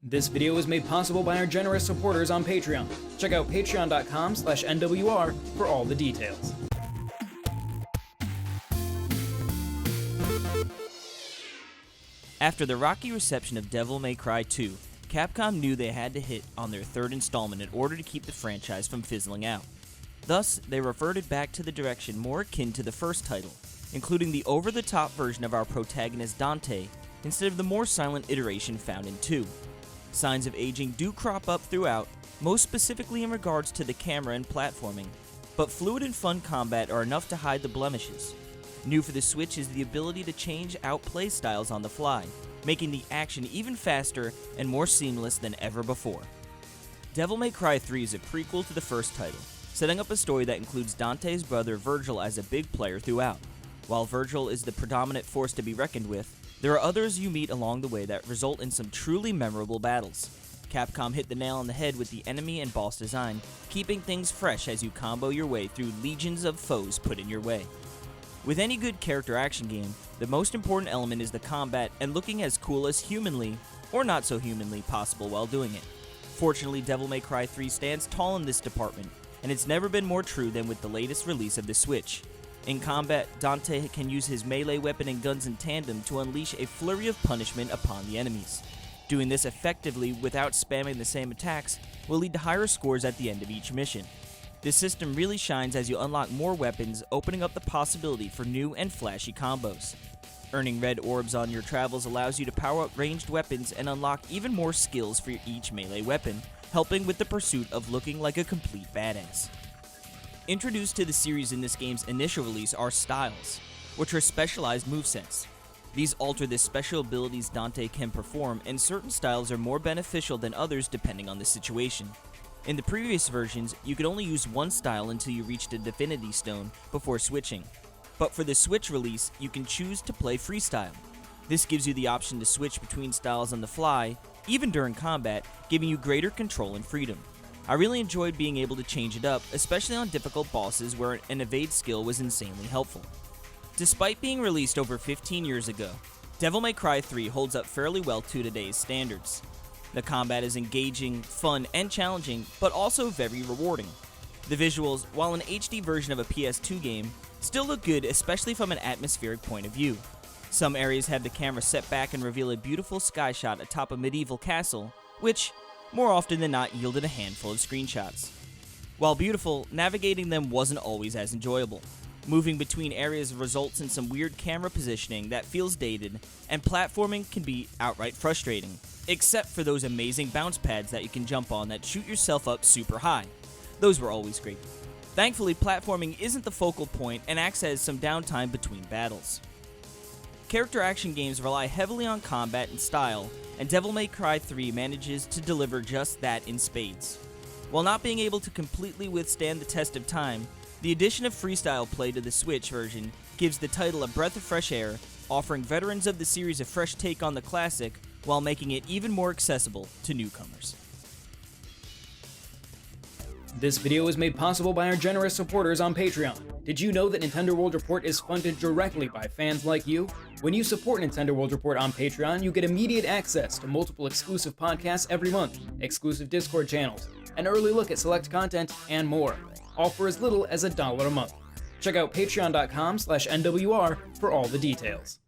This video was made possible by our generous supporters on Patreon. Check out patreon.com/NWR for all the details. After the rocky reception of Devil May Cry 2, Capcom knew they had to hit on their third installment in order to keep the franchise from fizzling out. Thus, they reverted back to the direction more akin to the first title, including the over-the-top version of our protagonist Dante, instead of the more silent iteration found in 2. Signs of aging do crop up throughout, most specifically in regards to the camera and platforming, but fluid and fun combat are enough to hide the blemishes. New for the Switch is the ability to change out playstyles on the fly, making the action even faster and more seamless than ever before. Devil May Cry 3 is a prequel to the first title, setting up a story that includes Dante's brother Virgil as a big player throughout. While Virgil is the predominant force to be reckoned with, there are others you meet along the way that result in some truly memorable battles. Capcom hit the nail on the head with the enemy and boss design, keeping things fresh as you combo your way through legions of foes put in your way. With any good character action game, the most important element is the combat and looking as cool as humanly, or not so humanly, possible while doing it. Fortunately, Devil May Cry 3 stands tall in this department, and it's never been more true than with the latest release of the Switch. In combat, Dante can use his melee weapon and guns in tandem to unleash a flurry of punishment upon the enemies. Doing this effectively without spamming the same attacks will lead to higher scores at the end of each mission. This system really shines as you unlock more weapons, opening up the possibility for new and flashy combos. Earning red orbs on your travels allows you to power up ranged weapons and unlock even more skills for each melee weapon, helping with the pursuit of looking like a complete badass. Introduced to the series in this game's initial release are styles, which are specialized movesets. These alter the special abilities Dante can perform, and certain styles are more beneficial than others depending on the situation. In the previous versions, you could only use one style until you reached a Divinity Stone before switching. But for the Switch release, you can choose to play freestyle. This gives you the option to switch between styles on the fly, even during combat, giving you greater control and freedom. I really enjoyed being able to change it up, especially on difficult bosses where an evade skill was insanely helpful. Despite being released over 15 years ago, Devil May Cry 3 holds up fairly well to today's standards. The combat is engaging, fun, and challenging, but also very rewarding. The visuals, while an HD version of a PS2 game, still look good, especially from an atmospheric point of view. Some areas have the camera set back and reveal a beautiful sky shot atop a medieval castle, which, more often than not, yielded a handful of screenshots. While beautiful, navigating them wasn't always as enjoyable. Moving between areas results in some weird camera positioning that feels dated, and platforming can be outright frustrating, except for those amazing bounce pads that you can jump on that shoot yourself up super high. Those were always great. Thankfully, platforming isn't the focal point and acts as some downtime between battles. Character action games rely heavily on combat and style, and Devil May Cry 3 manages to deliver just that in spades. While not being able to completely withstand the test of time, the addition of freestyle play to the Switch version gives the title a breath of fresh air, offering veterans of the series a fresh take on the classic, while making it even more accessible to newcomers. This video was made possible by our generous supporters on Patreon. Did you know that Nintendo World Report is funded directly by fans like you? When you support Nintendo World Report on Patreon, you get immediate access to multiple exclusive podcasts every month, exclusive Discord channels, an early look at select content, and more, all for as little as $1 a month. Check out patreon.com/NWR for all the details.